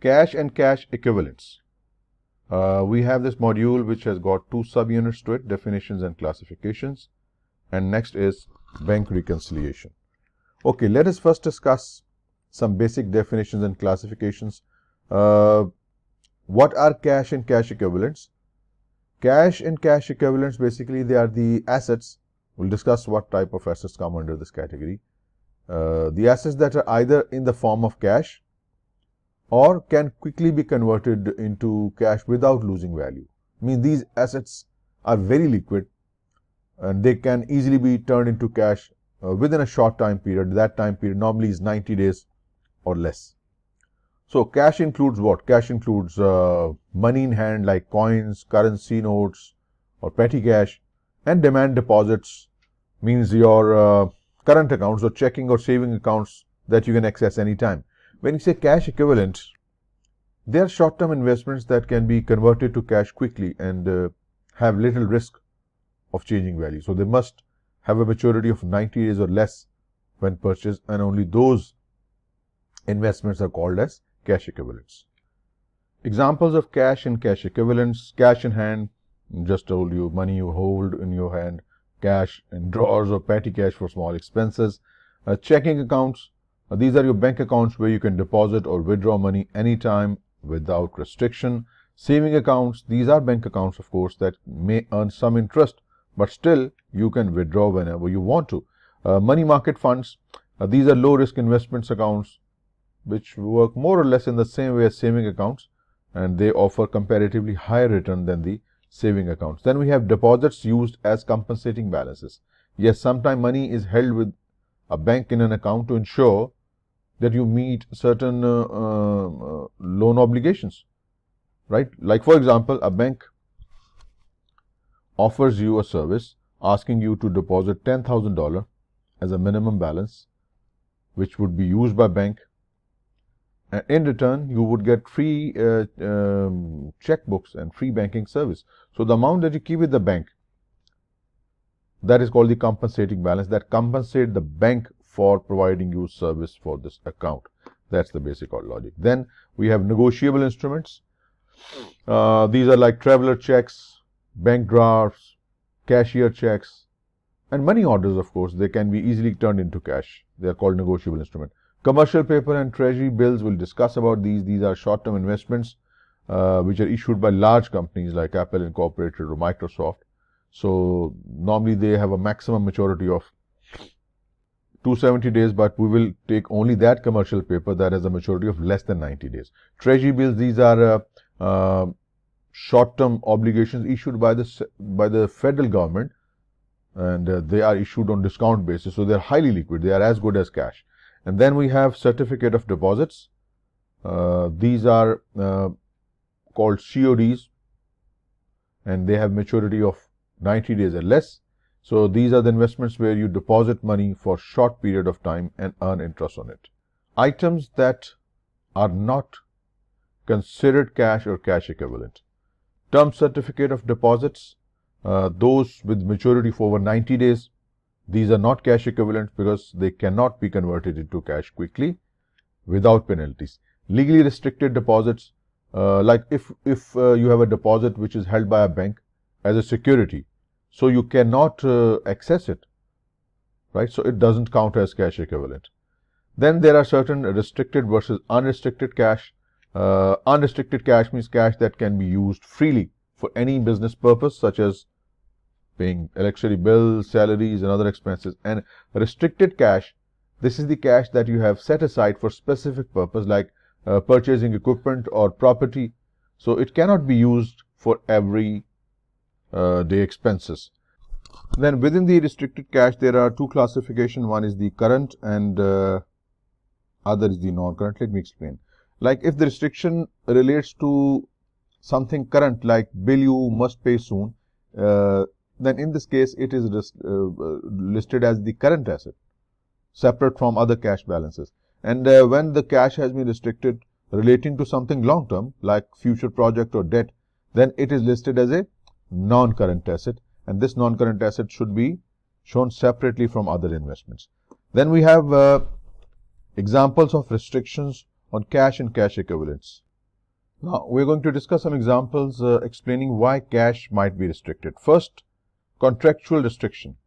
Cash and cash equivalents. We have this module which has got two subunits to it, definitions and classifications, and next is bank reconciliation. Okay, let us first discuss some basic definitions and classifications. What are cash and cash equivalents? Cash and cash equivalents, basically they are the assets. We'll discuss what type of assets come under this category. The assets that are either in the form of cash or can quickly be converted into cash without losing value. I mean, these assets are very liquid and they can easily be turned into cash within a short time period. That time period normally is 90 days or less. So cash includes what? Cash includes money in hand like coins, currency notes or petty cash, and demand deposits means your current accounts or checking or saving accounts that you can access anytime. When you say cash equivalent, they are short-term investments that can be converted to cash quickly and have little risk of changing value. So they must have a maturity of 90 days or less when purchased, and only those investments are called as cash equivalents. Examples of cash and cash equivalents: cash in hand, just told you, money you hold in your hand; cash in drawers or petty cash for small expenses; checking accounts, these are your bank accounts where you can deposit or withdraw money anytime without restriction; saving accounts, these are bank accounts of course that may earn some interest, but still you can withdraw whenever you want to; money market funds, these are low risk investments accounts which work more or less in the same way as saving accounts, and they offer comparatively higher return than the saving accounts. Then we have deposits used as compensating balances. Yes, sometimes money is held with a bank in an account to ensure that you meet certain loan obligations, right? Like for example, a bank offers you a service asking you to deposit $10,000 as a minimum balance, which would be used by bank. And in return, you would get free checkbooks and free banking service. So the amount that you keep with the bank, that is called the compensating balance, that compensate the bank for providing you service for this account. That's the basic logic. Then we have negotiable instruments. These are like traveler checks, bank drafts, cashier checks, and money orders. Of course, they can be easily turned into cash. They are called negotiable instruments. Commercial paper and treasury bills, we'll discuss about these. These are short-term investments which are issued by large companies like Apple Incorporated or Microsoft. So normally they have a maximum maturity of 270 days, but we will take only that commercial paper that has a maturity of less than 90 days. Treasury bills, these are short-term obligations issued by the federal government, and they are issued on discount basis, so they are highly liquid. They are as good as cash. And then we have certificate of deposits. These are called CODs, and they have maturity of 90 days or less. So these are the investments where you deposit money for short period of time and earn interest on it. Items that are not considered cash or cash equivalent. Term certificate of deposits, those with maturity for over 90 days. These are not cash equivalents because they cannot be converted into cash quickly without penalties. Legally restricted deposits, like if you have a deposit which is held by a bank as a security, so you cannot access it, right? So it doesn't count as cash equivalent. Then there are certain restricted versus unrestricted cash. Unrestricted cash means cash that can be used freely for any business purpose, such as paying electricity bills, salaries, and other expenses. And restricted cash, this is the cash that you have set aside for specific purpose, like purchasing equipment or property. So it cannot be used for every day expenses. Then within the restricted cash, there are two classifications. One is the current and other is the non-current. Let me explain. Like if the restriction relates to something current, like bill you must pay soon, then in this case it is listed as the current asset, separate from other cash balances. And when the cash has been restricted relating to something long term, like future project or debt, then it is listed as a non-current asset, and this non-current asset should be shown separately from other investments. Then we have examples of restrictions on cash and cash equivalents. Now, we're going to discuss some examples explaining why cash might be restricted. First, contractual restriction.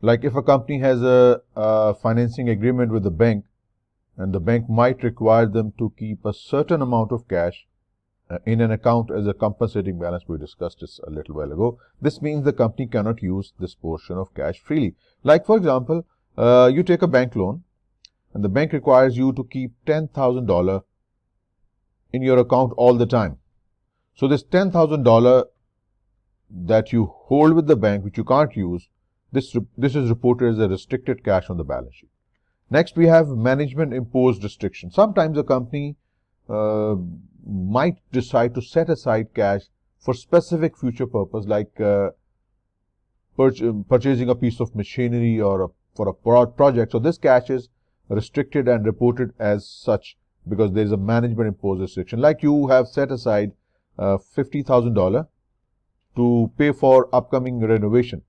Like if a company has a financing agreement with the bank, and the bank might require them to keep a certain amount of cash in an account as a compensating balance. We discussed this a little while ago. This means the company cannot use this portion of cash freely. Like for example, you take a bank loan and the bank requires you to keep $10,000 in your account all the time. So this $10,000 that you hold with the bank, which you can't use, this is reported as a restricted cash on the balance sheet. Next, we have management imposed restriction. Sometimes a company might decide to set aside cash for specific future purpose, like purchasing a piece of machinery or for a project. So this cash is restricted and reported as such because there is a management imposed restriction. Like you have set aside $50,000 to pay for upcoming renovation.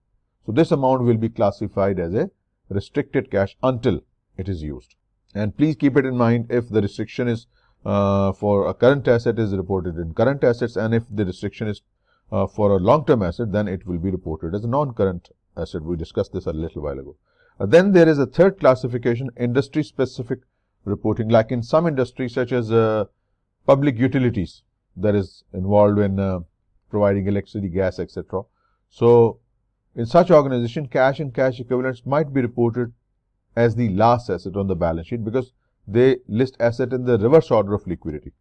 So this amount will be classified as a restricted cash until it is used. And please keep it in mind, if the restriction is for a current asset, is reported in current assets, and if the restriction is for a long-term asset, then it will be reported as a non-current asset. We discussed this a little while ago. Then there is a third classification, industry-specific reporting. Like in some industries, such as public utilities, that is involved in providing electricity, gas, etc. So in such organization, cash and cash equivalents might be reported as the last asset on the balance sheet because they list asset in the reverse order of liquidity.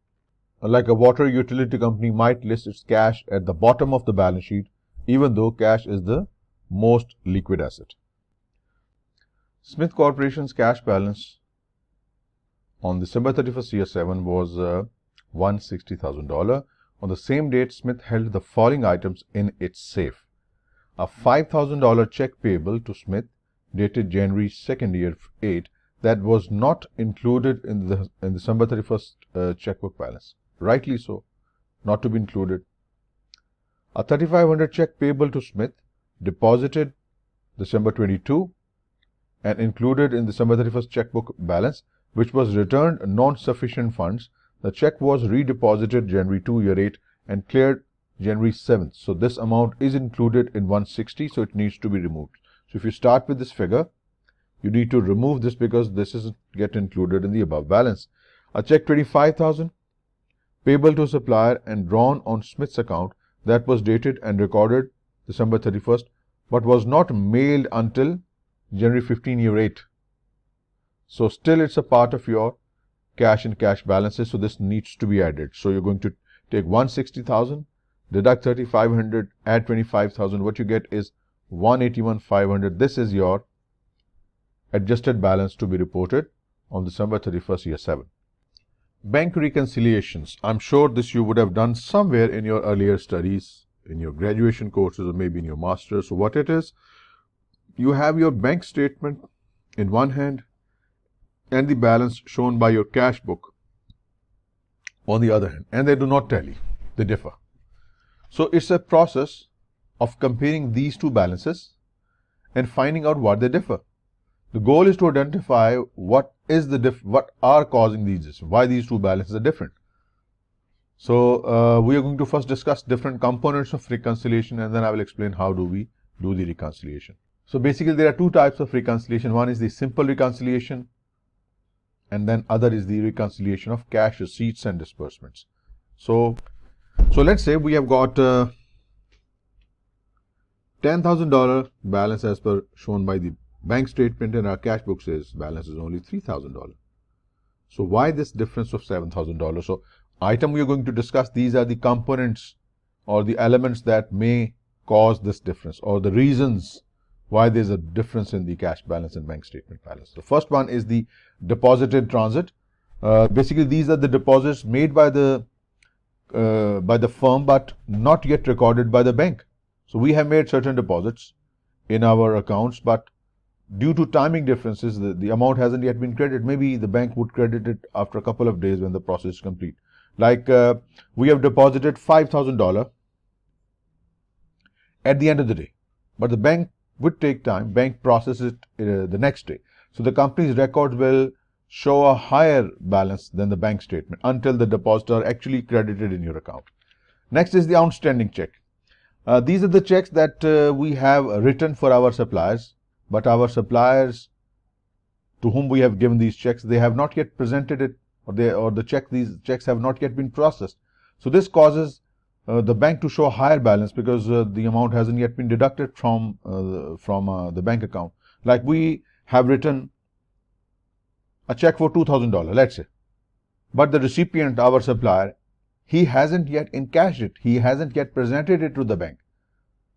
Like a water utility company might list its cash at the bottom of the balance sheet, even though cash is the most liquid asset. Smith Corporation's cash balance on December 31st, year 7 was $160,000. On the same date, Smith held the following items in its safe: a $5,000 check payable to Smith dated January 2nd, year 8, that was not included in the December 31st checkbook balance. Rightly so, not to be included. A $3,500 check payable to Smith deposited December 22 and included in December 31st checkbook balance, which was returned non-sufficient funds. The check was redeposited January 2, year 8 and cleared January 7th. So this amount is included in 160, so it needs to be removed. So if you start with this figure, you need to remove this because this is get included in the above balance. A check $25,000 payable to a supplier and drawn on Smith's account that was dated and recorded December 31st, but was not mailed until January 15, year 8. So still it's a part of your cash and cash balances, so this needs to be added. So you're going to take 160,000, deduct 3,500, add 25,000. What you get is 181,500. This is your adjusted balance to be reported on December 31st, year 7. Bank reconciliations. I'm sure this you would have done somewhere in your earlier studies, in your graduation courses or maybe in your master's. So what it is, you have your bank statement in one hand and the balance shown by your cash book on the other hand, and they do not tally, they differ. So it's a process of comparing these two balances and finding out what they differ. The goal is to identify what are causing these differences, why these two balances are different. So we are going to first discuss different components of reconciliation, and then I will explain how do we do the reconciliation. So basically there are two types of reconciliation. One is the simple reconciliation, and then other is the reconciliation of cash receipts and disbursements. So let's say we have got $10,000 balance as per shown by the bank statement, and our cash book says balance is only $3,000. So why this difference of $7,000? So item we are going to discuss, these are the components or the elements that may cause this difference, or the reasons why there is a difference in the cash balance and bank statement balance. The first one is the deposit in transit. Basically these are the deposits made by the firm but not yet recorded by the bank. So we have made certain deposits in our accounts, but due to timing differences, the amount hasn't yet been credited. Maybe the bank would credit it after a couple of days when the process is complete. Like we have deposited $5,000 at the end of the day, but the bank would take time. Bank processes it the next day. So the company's records will show a higher balance than the bank statement until the deposits are actually credited in your account. Next is the outstanding check. These are the checks that we have written for our suppliers, but our suppliers to whom we have given these checks, they have not yet presented it, or these checks have not yet been processed. So this causes the bank to show a higher balance because the amount hasn't yet been deducted from the bank account. Like we have written a check for $2,000, let's say, but the recipient, our supplier, he hasn't yet encashed it. He hasn't yet presented it to the bank.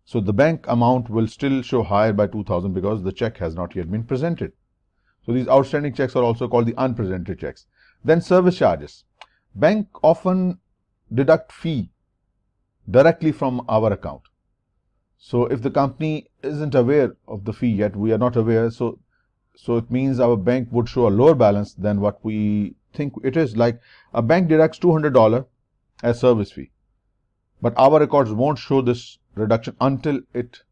So the bank amount will still show higher by 2,000 because the check has not yet been presented. So these outstanding checks are also called the unpresented checks. Then service charges. Bank often deduct fee directly from our account. So if the company isn't aware of the fee yet, we are not aware, so it means our bank would show a lower balance than what we think it is. Like a bank deducts $200 as service fee, but our records won't show this reduction until it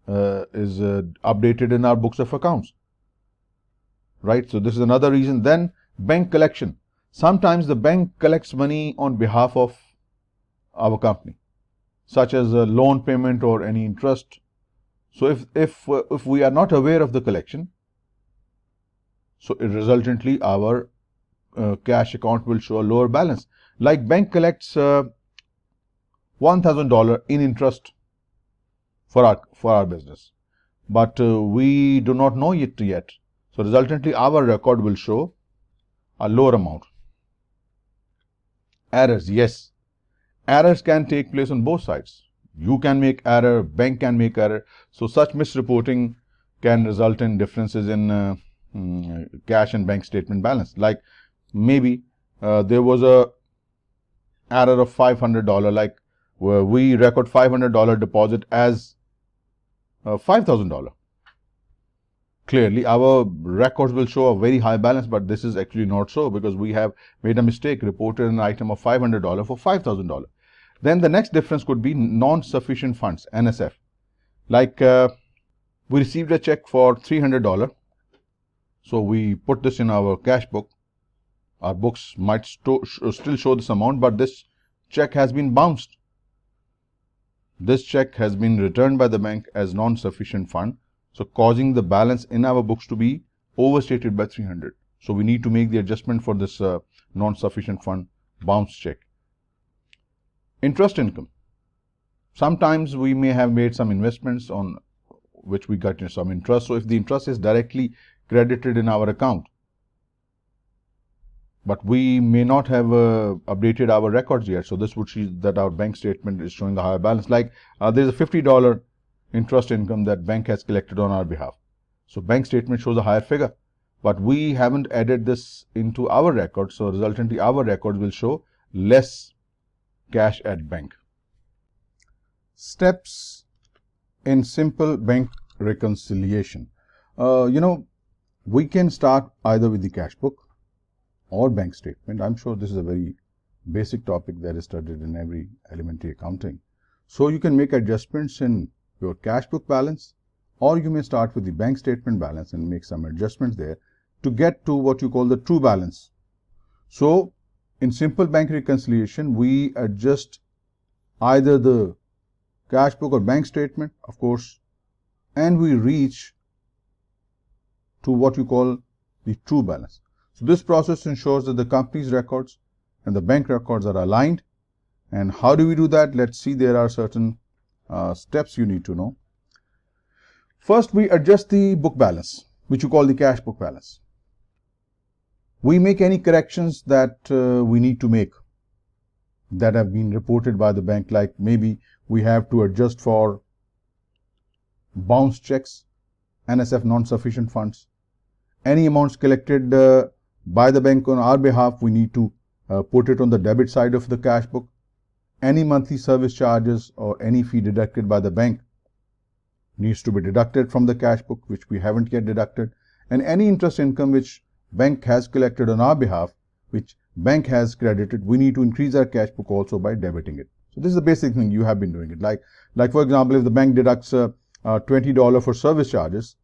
is updated in our books of accounts. Right? So this is another reason. Then bank collection. Sometimes the bank collects money on behalf of our company, such as a loan payment or any interest. So if we are not aware of the collection, so resultantly our cash account will show a lower balance. Like bank collects $1,000 in interest for our business, but we do not know it yet. So resultantly our record will show a lower amount. Errors, yes. Errors can take place on both sides. You can make error, bank can make error. So such misreporting can result in differences in cash and bank statement balance. Like maybe there was a error of $500, like where we record $500 deposit as $5,000. Clearly our records will show a very high balance, but this is actually not so because we have made a mistake, reported an item of $500 for $5,000. Then the next difference could be non-sufficient funds, NSF. Like we received a check for $300, so we put this in our cash book. Our books might still show this amount, but this check has been bounced. This check has been returned by the bank as non-sufficient fund, so causing the balance in our books to be overstated by 300. So we need to make the adjustment for this non-sufficient fund bounce check. Interest income. Sometimes we may have made some investments on which we got some interest. So if the interest is directly credited in our account, but we may not have updated our records yet, so this would show that our bank statement is showing a higher balance. Like there's a $50 interest income that bank has collected on our behalf. So bank statement shows a higher figure, but we haven't added this into our records, so resultantly our records will show less cash at bank. Steps in simple bank reconciliation. We can start either with the cash book or bank statement. I'm sure this is a very basic topic that is studied in every elementary accounting. So you can make adjustments in your cash book balance, or you may start with the bank statement balance and make some adjustments there to get to what you call the true balance. So in simple bank reconciliation, we adjust either the cash book or bank statement, of course, and we reach to what you call the true balance. So this process ensures that the company's records and the bank records are aligned. And how do we do that? Let's see, there are certain steps you need to know. First, we adjust the book balance, which you call the cash book balance. We make any corrections that we need to make that have been reported by the bank, like maybe we have to adjust for bounce checks, NSF non-sufficient funds, any amounts collected by the bank on our behalf, we need to put it on the debit side of the cash book. Any monthly service charges or any fee deducted by the bank needs to be deducted from the cash book, which we haven't yet deducted. And any interest income which bank has collected on our behalf, which bank has credited, we need to increase our cash book also by debiting it. So this is the basic thing. You have been doing it. Like for example, if the bank deducts $20 for service charges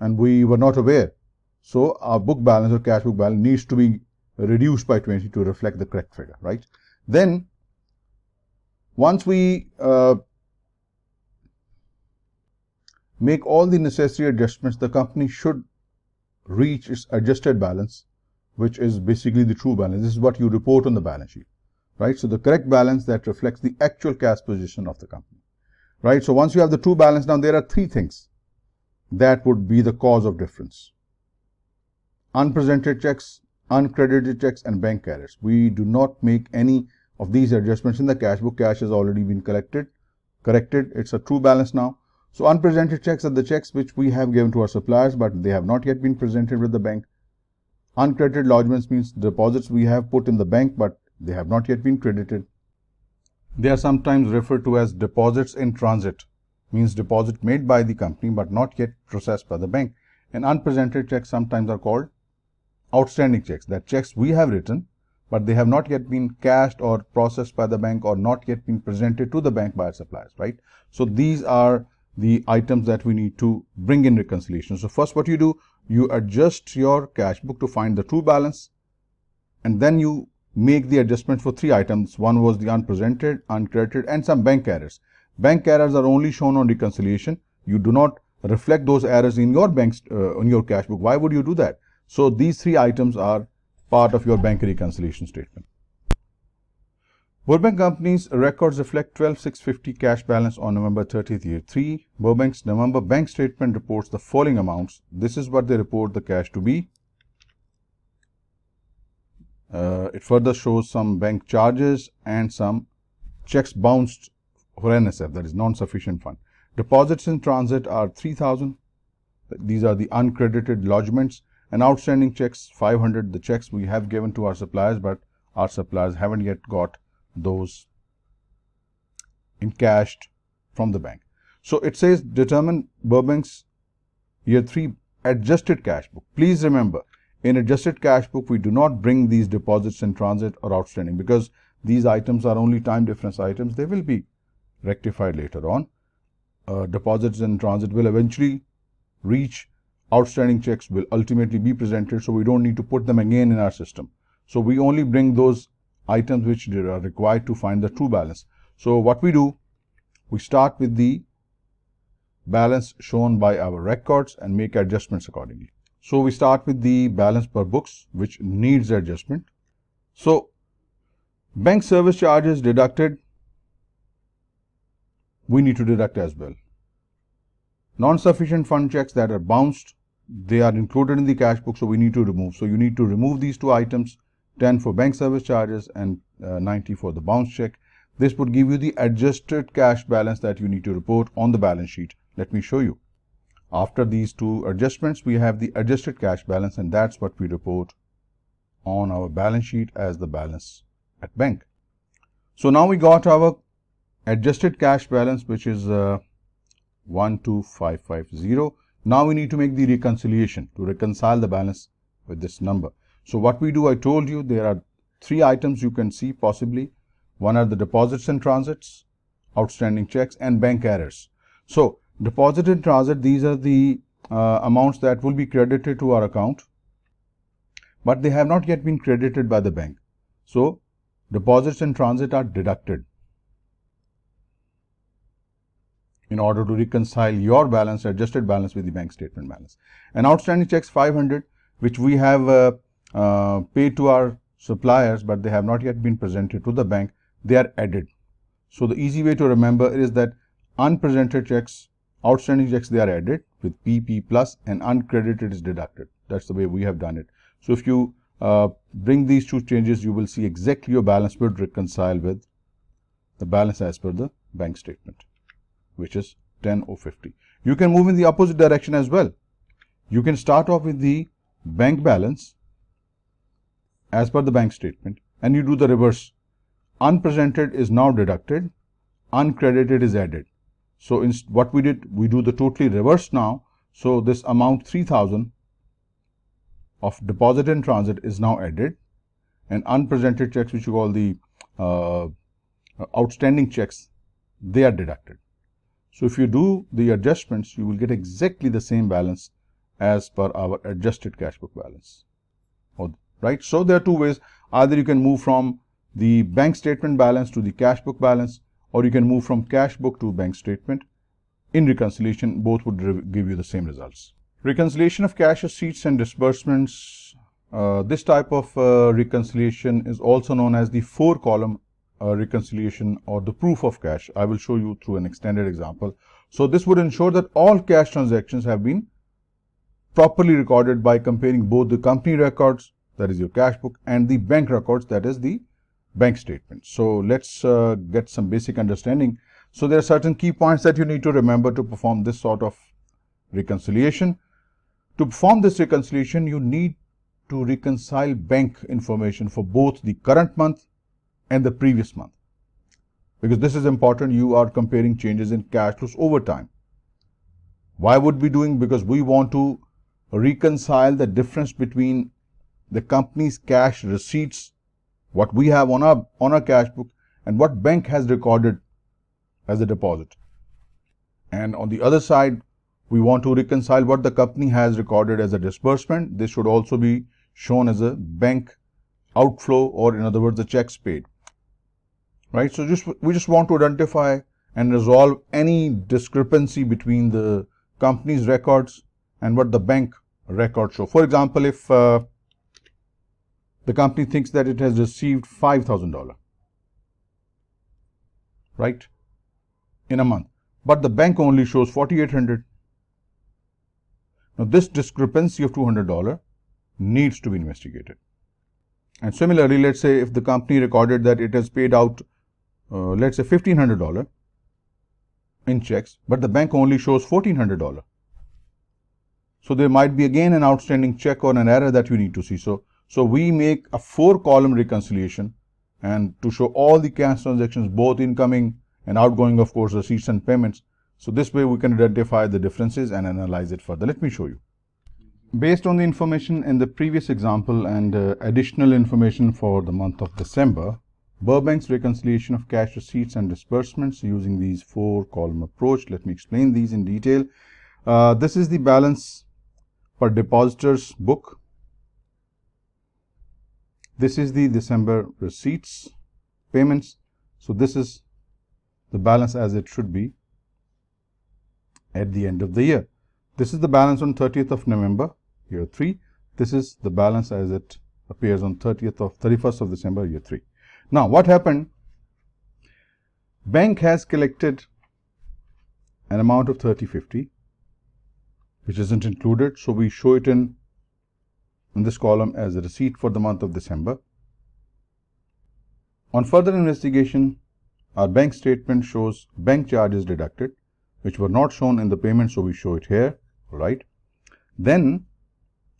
and we were not aware, So our book balance or cash book balance needs to be reduced by 20 to reflect the correct figure, right? Then once we make all the necessary adjustments, the company should reach its adjusted balance, which is basically the true balance. This is what you report on the balance sheet, right? So the correct balance that reflects the actual cash position of the company, right? So once you have the true balance, now there are three things that would be the cause of difference: unpresented checks, uncredited checks, and bank errors. We do not make any of these adjustments in the cash book. Cash has already been corrected. It's a true balance now. So unpresented checks are the checks which we have given to our suppliers, but they have not yet been presented with the bank. Uncredited lodgements means deposits we have put in the bank, but they have not yet been credited. They are sometimes referred to as deposits in transit, means deposit made by the company but not yet processed by the bank. And unpresented checks sometimes are called outstanding checks, that checks we have written but they have not yet been cashed or processed by the bank or not yet been presented to the bank by our suppliers, right? So these are the items that we need to bring in reconciliation. So first what you do, you adjust your cash book to find the true balance, and then you make the adjustment for three items. One was the unpresented, uncredited, and some bank errors. Bank errors are only shown on reconciliation. You do not reflect those errors in your on your cash book. Why would you do that? So these three items are part of your bank reconciliation statement. Burbank Company's records reflect 12,650 cash balance on November 30th, year 3. Burbank's November bank statement reports the following amounts. This is what they report the cash to be. It further shows some bank charges and some checks bounced for NSF, that is non-sufficient fund. Deposits in transit are 3,000. These are the uncredited lodgements, and outstanding checks 500, the checks we have given to our suppliers, but our suppliers haven't yet got those encashed from the bank. So it says determine Burbank's year 3 adjusted cash book. Please remember, in adjusted cash book, we do not bring these deposits in transit or outstanding because these items are only time difference items. They will be rectified later on. Deposits in transit will eventually reach. Outstanding checks will ultimately be presented, so we don't need to put them again in our system. So we only bring those items which are required to find the true balance. So what we do, we start with the balance shown by our records and make adjustments accordingly. So we start with the balance per books, which needs adjustment. So bank service charges deducted, we need to deduct as well. Non-sufficient fund checks that are bounced, they are included in the cash book, so we need to remove. So you need to remove these two items, 10 for bank service charges and 90 for the bounce check. This would give you the adjusted cash balance that you need to report on the balance sheet. Let me show you. After these two adjustments, we have the adjusted cash balance, and that's what we report on our balance sheet as the balance at bank. So now we got our adjusted cash balance, which is 12550. Now we need to make the reconciliation to reconcile the balance with this number. So what we do, I told you there are three items you can see possibly. One are the deposits and transits, outstanding checks, and bank errors. So deposit in transit, these are the amounts that will be credited to our account, but they have not yet been credited by the bank. So deposits in transit are deducted in order to reconcile your balance, adjusted balance, with the bank statement balance. And outstanding checks 500, which we have paid to our suppliers, but they have not yet been presented to the bank, they are added. So the easy way to remember is that unpresented checks, outstanding checks, they are added with PP plus, and uncredited is deducted. That's the way we have done it. So if you bring these two changes, you will see exactly your balance would reconcile with the balance as per the bank statement, which is 10,050. You can move in the opposite direction as well. You can start off with the bank balance as per the bank statement, and you do the reverse. Unpresented is now deducted, uncredited is added. So what we did, we do the totally reverse now. So this amount 3,000 of deposit in transit is now added, and unpresented checks, which you call the outstanding checks, they are deducted. So if you do the adjustments, you will get exactly the same balance as per our adjusted cash book balance. Right? So there are two ways. Either you can move from the bank statement balance to the cash book balance, or you can move from cash book to bank statement. In reconciliation, both would give you the same results. Reconciliation of cash receipts and disbursements. This type of reconciliation is also known as the 4-column reconciliation or the proof of cash. I will show you through an extended example. So this would ensure that all cash transactions have been properly recorded by comparing both the company records, that is your cash book, and the bank records, that is the bank statement. So let's get some basic understanding. So there are certain key points that you need to remember to perform this sort of reconciliation. To perform this reconciliation, you need to reconcile bank information for both the current month and the previous month. Because this is important, you are comparing changes in cash flows over time. Why would we doing? Because we want to reconcile the difference between the company's cash receipts, what we have on our cash book, and what bank has recorded as a deposit. And on the other side, we want to reconcile what the company has recorded as a disbursement. This should also be shown as a bank outflow, or in other words, the checks paid. Right? So we just want to identify and resolve any discrepancy between the company's records and what the bank records show. For example, if the company thinks that it has received $5,000, right, in a month, but the bank only shows $4,800. Now this discrepancy of $200 needs to be investigated. And similarly, let's say if the company recorded that it has paid out, let's say $1,500 in checks, but the bank only shows $1,400. So there might be again an outstanding check or an error that you need to see. So we make a 4-column reconciliation, and to show all the cash transactions, both incoming and outgoing, of course, receipts and payments. So this way we can identify the differences and analyze it further. Let me show you. Based on the information in the previous example and additional information for the month of December, Burbank's reconciliation of cash receipts and disbursements using these 4-column approach. Let me explain these in detail. This is the balance per depositor's book. This is the December receipts, payments. So this is the balance as it should be at the end of the year. This is the balance on 30th of November, year 3. This is the balance as it appears on 31st of December, year 3. Now, what happened? Bank has collected an amount of 3050, which isn't included. So we show it in this column as a receipt for the month of December. On further investigation, our bank statement shows bank charges deducted, which were not shown in the payment, so we show it here, right? Then,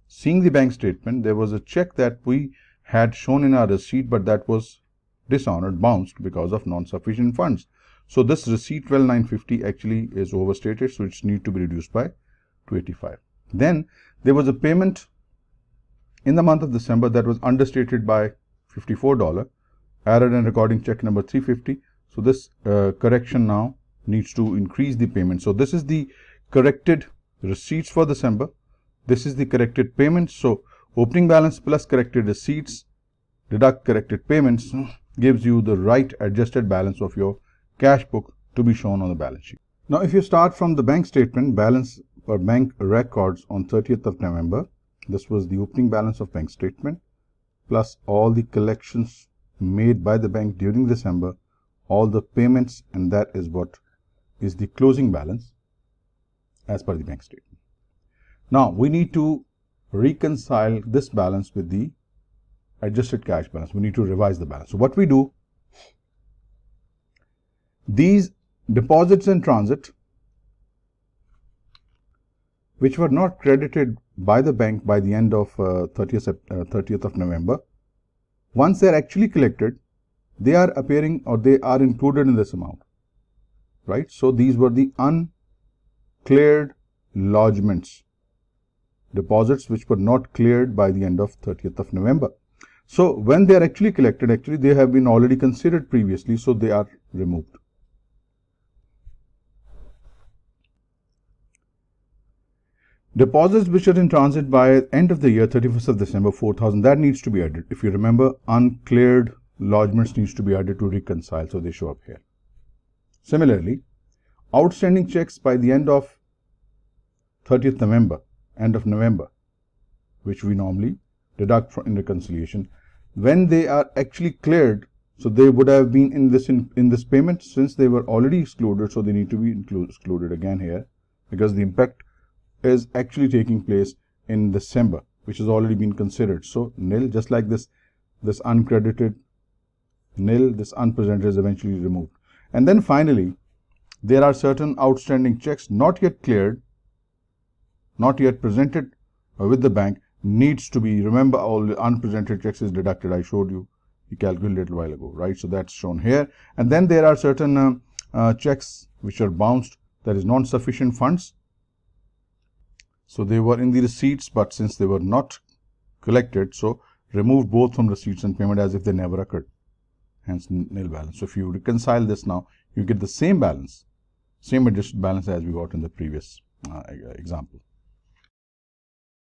seeing the bank statement, there was a check that we had shown in our receipt, but that was dishonored, bounced because of non-sufficient funds. So this receipt 12,950 actually is overstated, so it's need to be reduced by 285. Then there was a payment in the month of December that was understated by $54, error in recording check number 350. So this correction now needs to increase the payment. So this is the corrected receipts for December. This is the corrected payments. So opening balance plus corrected receipts deduct corrected payments gives you the right adjusted balance of your cash book to be shown on the balance sheet. Now, if you start from the bank statement, balance per bank records on 30th of November, this was the opening balance of bank statement plus all the collections made by the bank during December, all the payments, and that is what is the closing balance as per the bank statement. Now, we need to reconcile this balance with the adjusted cash balance. We need to revise the balance. So what we do, these deposits in transit which were not credited by the bank by the end of 30th of November, once they are actually collected, they are appearing or they are included in this amount, right? So these were the uncleared lodgements, deposits which were not cleared by the end of 30th of November. So when they are actually collected, actually they have been already considered previously, so they are removed. Deposits which are in transit by end of the year, 31st of December, 4,000, that needs to be added. If you remember, uncleared lodgements needs to be added to reconcile, so they show up here. Similarly, outstanding checks by the end of 30th November, end of November, which we normally deduct from in reconciliation, when they are actually cleared, so they would have been in this payment since they were already excluded, so they need to be excluded again here, because the impact is actually taking place in December, which has already been considered. So nil, just like this uncredited nil, this unpresented is eventually removed. And then finally, there are certain outstanding checks not yet cleared, not yet presented with the bank, needs to be, remember, all the unpresented checks is deducted. I showed you the calculation a little while ago, right? So that's shown here. And then there are certain checks which are bounced, that is non-sufficient funds. So they were in the receipts, but since they were not collected, so removed both from receipts and payment as if they never occurred, hence nil balance. So if you reconcile this now, you get the same balance, same adjusted balance as we got in the previous example.